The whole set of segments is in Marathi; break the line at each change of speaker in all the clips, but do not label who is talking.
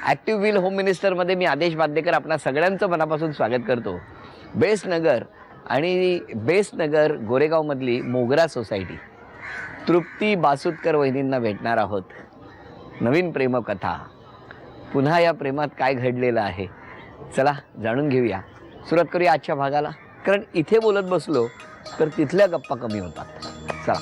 ॲक्टिव्ह व्हील होम मिनिस्टरमध्ये मी आदेश बांदेकर आपणा सगळ्यांचं मनापासून स्वागत करतो. बेस्ट नगर आणि बेस्ट नगर गोरेगावमधली मोगरा सोसायटी तृप्ती बासुतकर वहिनींना भेटणार आहोत. नवीन प्रेमकथा, पुन्हा या प्रेमात काय घडलेलं आहे, चला जाणून घेऊया. सुरुवात करूया आजच्या भागाला, कारण इथे बोलत बसलो तर तिथल्या गप्पा कमी होतात. चला.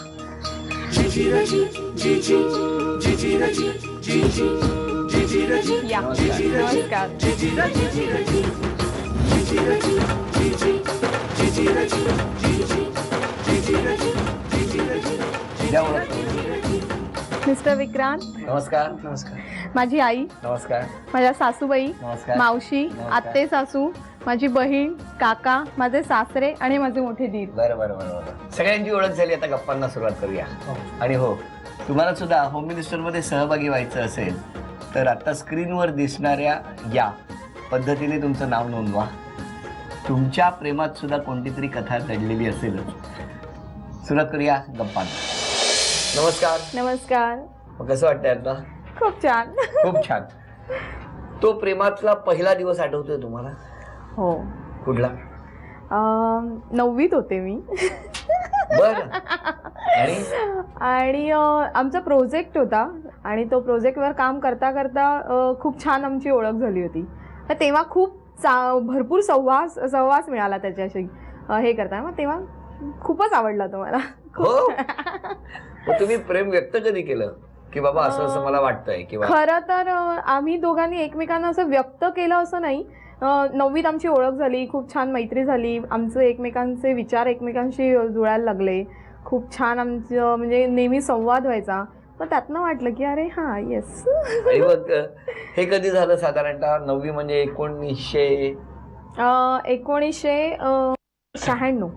मिस्टर विक्रांत,
नमस्कार.
नमस्कार.
माझी आई,
नमस्कार.
माझ्या सासूबाई,
नमस्कार.
मावशी, आत्ते सासू, माझी बहीण, काका, माझे सासरे आणि माझे मोठे दीर.
बरं बरं बरं बरं सगळ्यांची ओळख झाली. आता गप्पांना सुरुवात करूया. आणि हो, तुम्हाला सुद्धा होम मिनिस्टरमध्ये सहभागी व्हायचं असेल तर आता स्क्रीनवर दिसणाऱ्या या पद्धतीने तुमचं नाव नोंदवा. तुमच्या प्रेमात सुद्धा कोणती तरी कथा घडलेली असेलच. सुरुवात करूया गप्पांना. नमस्कार.
नमस्कार.
मग कसं वाटतंय आता?
खूप छान.
खूप छान. तो प्रेमातला पहिला दिवस आठवतोय तुम्हाला?
हो.
कुठला?
9वीत होते मी.
बरं.
आणि आमचा प्रोजेक्ट होता आणि तो प्रोजेक्टवर काम करता करता खूप छान आमची ओळख झाली होती. तर तेव्हा खूप भरपूर सहवास मिळाला त्याच्याशी हे करता. मग तेव्हा खूपच आवडला तो मला.
हो. मग तुम्ही प्रेम व्यक्त कधी केलं की बाबा असं असं मला वाटतंय? किंवा
खरं तर आम्ही दोघांनी एकमेकांना असं व्यक्त केलं असं नाही. 9वीत आमची ओळख झाली, खूप छान मैत्री झाली, आमचे एकमेकांचे विचार एकमेकांशी जुळायला लागले, खूप छान आमचं म्हणजे नेहमी संवाद व्हायचा. मग त्यातनं वाटलं की अरे हां येस.
आणि मग हे कधी झालं साधारणतः? 9वी म्हणजे 1996.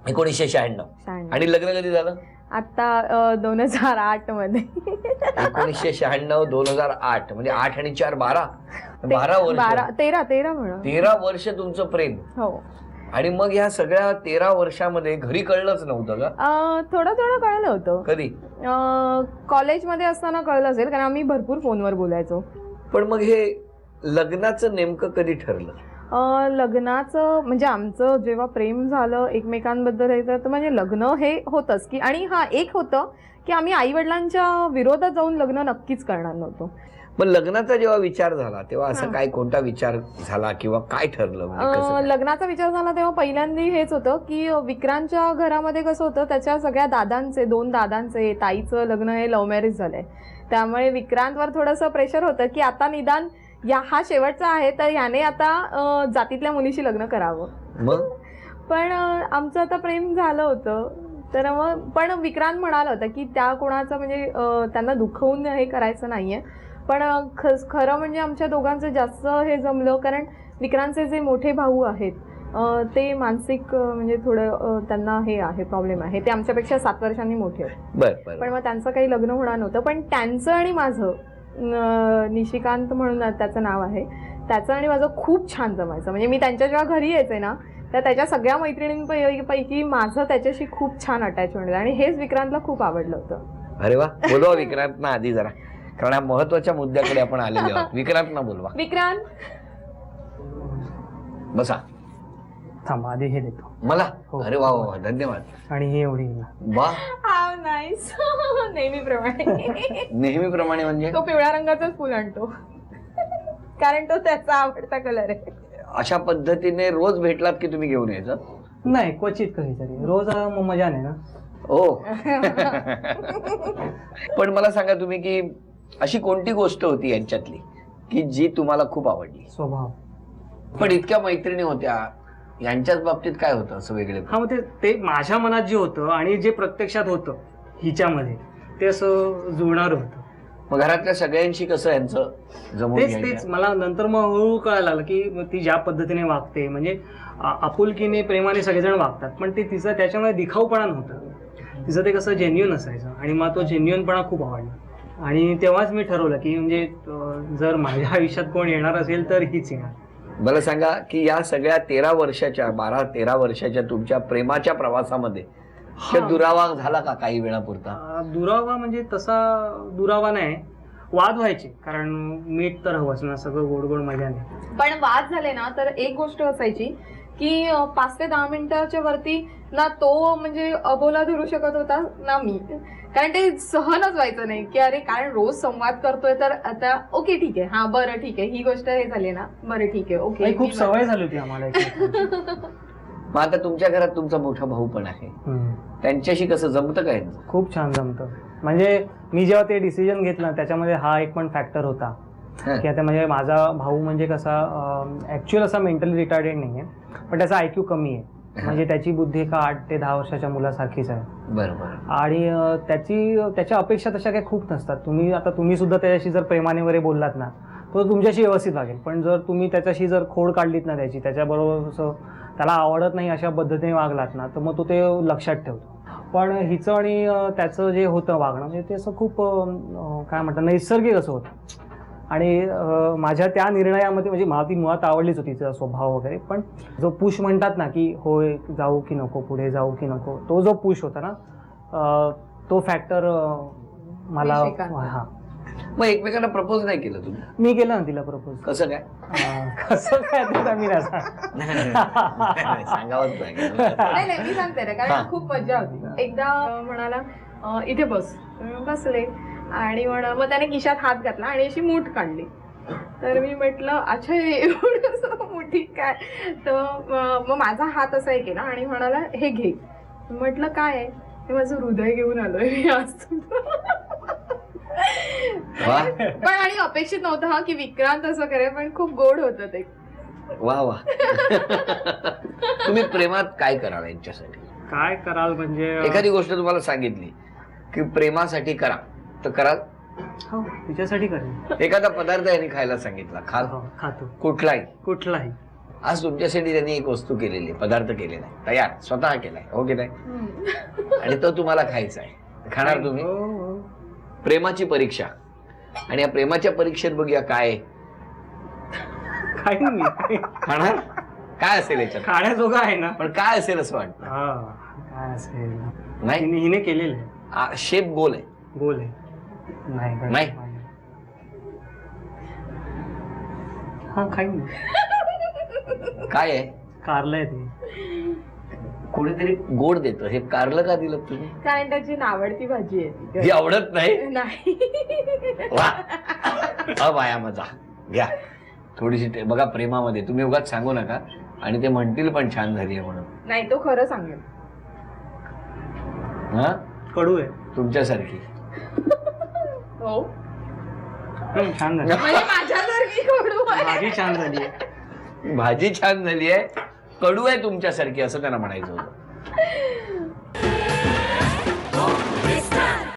1996. आणि लग्न कधी झालं?
आता 2008 मध्ये.
1996 2008 म्हणजे 8 आणि 4 12 वर्ष.
13 म्हणून
13 वर्ष तुमचं प्रेम.
हो.
आणि मग ह्या सगळ्या 13 वर्षामध्ये घरी कळलंच नव्हतं का?
थोडं थोडं कळलं होतं.
कधी?
कॉलेजमध्ये असताना कळलं असेल, कारण आम्ही भरपूर फोनवर बोलायचो.
पण मग हे लग्नाचं नेमकं कधी ठरलं?
लग्नाचं म्हणजे आमचं जेव्हा प्रेम झालं एकमेकांबद्दल हे तर म्हणजे लग्न हे होतंच की. आणि हा एक होतं की आम्ही आईवडिलांच्या विरोधात जाऊन लग्न नक्कीच करणार नव्हतो.
मग लग्नाचा जेव्हा विचार झाला तेव्हा असं काय, कोणता विचार झाला किंवा काय ठरलं? म्हणजे कसं काय?
लग्नाचा विचार झाला तेव्हा पहिल्यांदा हेच होतं की विक्रांतच्या घरामध्ये कसं होतं, त्याच्या सगळ्या दादांचे 2 दादांचे ताईचं लग्न हे लव्ह मॅरेज झालंय. त्यामुळे विक्रांतवर थोडंसं प्रेशर होतं की आता निदान हा शेवटचा आहे तर याने आता जातीतल्या मुलीशी लग्न करावं.
मग
पण आमचं आता प्रेम झालं होतं तर मग पण विक्रांत म्हणाला होता की त्या कोणाचं म्हणजे त्यांना दुखवून हे करायचं नाहीये. पण खरं म्हणजे आमच्या दोघांचं जास्त हे जमलं, कारण विक्रांतचे जे मोठे भाऊ आहेत ते मानसिक म्हणजे थोडं त्यांना हे आहे, प्रॉब्लेम आहे. ते आमच्यापेक्षा 7 वर्षांनी मोठे आहेत. पण मग त्यांचं काही लग्न होणार नव्हतं. पण त्यांचं आणि माझं, निशिकांत म्हणून त्याचं नाव आहे, त्याचं आणि माझं खूप छान जमायचं. म्हणजे मी त्यांच्या जेव्हा घरी यायचे ना तर त्याच्या सगळ्या मैत्रिणींपैकी माझं त्याच्याशी खूप छान अटॅचमेंट होतं आणि हेच विक्रांतला खूप आवडलं होतं.
अरे वा. बोलवा विक्रांत ना आधी जरा, कारण या महत्वाच्या मुद्द्याकडे आपण आलेलो आहोत. विक्रांत ना बोलवा.
विक्रांत
बसा.
थांबा, आधी हे देतो
मला.
हो.
अरे वा वा, धन्यवाद.
आणि हे एवढी
वा.
हाव नाईस. नेहमीप्रमाणे.
नेहमीप्रमाणे म्हणजे
तो पिवळ्या रंगाचाच फुल आणतो कारण तो त्याचा आवडता कलर आहे.
अशा पद्धतीने रोज भेटलात की तुम्ही घेऊन यायचं?
नाही, क्वचित कधीतरी. रोज मजा नाही ना.
हो. पण मला सांगा तुम्ही की अशी कोणती गोष्ट होती यांच्यातली की जी तुम्हाला खूप आवडली?
स्वभाव.
पण इतक्या मैत्रिणी होत्या, यांच्याच बाबतीत काय होतं असं वेगळे?
हा, मग ते माझ्या मनात जे होतं आणि जे प्रत्यक्षात होतं हिच्यामध्ये ते असं जुळणार होतं.
मग घरातल्या सगळ्यांशी कसं यांचं जमून
तेच मला नंतर मग हळूहळू कळायला लागलं की ती ज्या पद्धतीने वागते, म्हणजे आपुलकीने प्रेमाने सगळेजण वागतात, पण ते तिचं त्याच्यामध्ये दिखाऊपणा नव्हता. तिचं ते कसं जेन्युइन असायचं आणि मला तो जेन्युइनपणा खूप आवडला. आणि तेव्हाच मी ठरवलं की म्हणजे जर माझ्या आयुष्यात कोण येणार असेल तर हीच येणार.
मला सांगा की या सगळ्या 12-13 वर्षाच्या तुमच्या प्रेमाच्या प्रवासामध्ये दुरावा झाला का काही वेळापुरता?
दुरावा म्हणजे तसा दुरावा नाही, वाद व्हायचे, कारण मीठ तर हवंच ना, सगळं गोड गोड मजा नाही.
पण वाद झाले ना तर एक गोष्ट असायची की 5 ते 10 मिनिटाच्या वरती ना तो म्हणजे अबोला धरू शकत होता ना मी, कारण ते सहनच व्हायचं नाही की अरे कारण रोज संवाद करतोय तर आता ओके ठीक आहे, हा बरं ठीक आहे, ही गोष्ट हे झाली ना, बरं ठीक आहे, ओके.
नाही, खूप सवय झाली होती आम्हाला एकमेकांची.
मग आता तुमच्या घरात तुमचा मोठा भाऊ पण आहे, त्यांच्याशी कसं जमतं काय?
खूप छान जमतं. म्हणजे मी जेव्हा ते डिसिजन घेतलं त्याच्यामध्ये हा एक पण फॅक्टर होता की आता म्हणजे माझा भाऊ म्हणजे कसा ऍक्च्युअल असा मेंटली रिटार्डेड नाहीये, पण त्याचा IQ कमी आहे. म्हणजे त्याची बुद्धी का 8 ते 10 वर्षाच्या मुलासारखीच आहे.
बरोबर.
आणि त्याच्या अपेक्षा तशा काही खूप नसतात. तुम्ही सुद्धा त्याच्याशी जर प्रेमाने वगैरे बोललात ना, तो तुमच्याशी व्यवस्थित वागेल. पण जर तुम्ही त्याच्याशी जर खोड काढलीत ना त्याच्याबरोबर असं त्याला आवडत नाही अशा पद्धतीने वागलात ना, तर मग तो ते लक्षात ठेवतो. पण हिचं आणि त्याचं जे होतं वागणं म्हणजे ते असं खूप काय म्हणतात नैसर्गिक असं होतं. आणि माझ्या त्या निर्णयामध्ये म्हणजे मला ती मुळात आवडलीच होती तिचा स्वभाव वगैरे, पण जो पुश म्हणतात ना की होय जाऊ की नको, पुढे जाऊ की नको, तो जो पुश होता ना तो फॅक्टर मला हा.
मग एकमेकांना प्रपोज नाही केलं तुम्ही?
मी केलं ना तिला प्रपोज.
कसं काय?
कसं काय आता मी नाही
सांगावंच लागेल.
नाही मी सांगते ना, कारण खूप मजा होती. एकदा म्हणाला इथे बस, बसले आणि मग त्याने खिशात हात घातला आणि अशी मूठ काढली. तर मी म्हटलं अच्छा एवढं मोठी काय, तर मग माझा हात असा हे केला आणि म्हणाला हे घे. म्हटलं काय आहे? ते माझं हृदय घेऊन आलोय मी आज. पण आणि अपेक्षित नव्हतं हा की विक्रांत असं करेल, पण खूप गोड होतं ते.
वा वा. तुम्ही प्रेमात काय कराल यांच्यासाठी?
काय कराल म्हणजे
एखादी गोष्ट तुम्हाला सांगितली की प्रेमासाठी करा तर कराल?
हो, तिच्यासाठी करेल.
एखादा पदार्थ यांनी खायला सांगितला,
खातो
कुठलाही. आज तुमच्यासाठी त्यांनी एक वस्तू केलेली, पदार्थ केलेला आहे तयार, स्वतः केलाय, हो की नाही, आणि तो तुम्हाला खायचा आहे, खाणार तुम्ही? प्रेमाची परीक्षा. आणि या प्रेमाच्या परीक्षेत बघूया काय खाणार, काय असेल याच्यात?
खाण्याजोगा आहे ना,
पण काय असेल असं वाटतं?
काय असेल
नाही,
हिने केलेलं आहे.
शेप गोल आहे.
गोल आहे. नाही हा खाईन.
काय आहे?
कारलं आहे ते.
कोणीतरी गोड देतं, हे कारलं का दिलं तुम्ही?
कारण त्याची नावडती भाजी आहे ती.
ही आवडत नाही?
नाही.
वा बाया मजा घ्या थोडीशी. बघा प्रेमामध्ये तुम्ही उगाच सांगू नका, आणि ते म्हणतील पण छान झाली आहे म्हणून.
नाही, तो खरं सांगेल.
हा,
कडू आहे
तुमच्यासारखी.
हो,
छान झाली.
म्हणजे माझ्यासारखी कडू आहे.
भाजी छान झाली आहे.
भाजी छान झाली आहे, कडू आहे तुमच्यासारखी, असं त्यांना म्हणायचं होतं.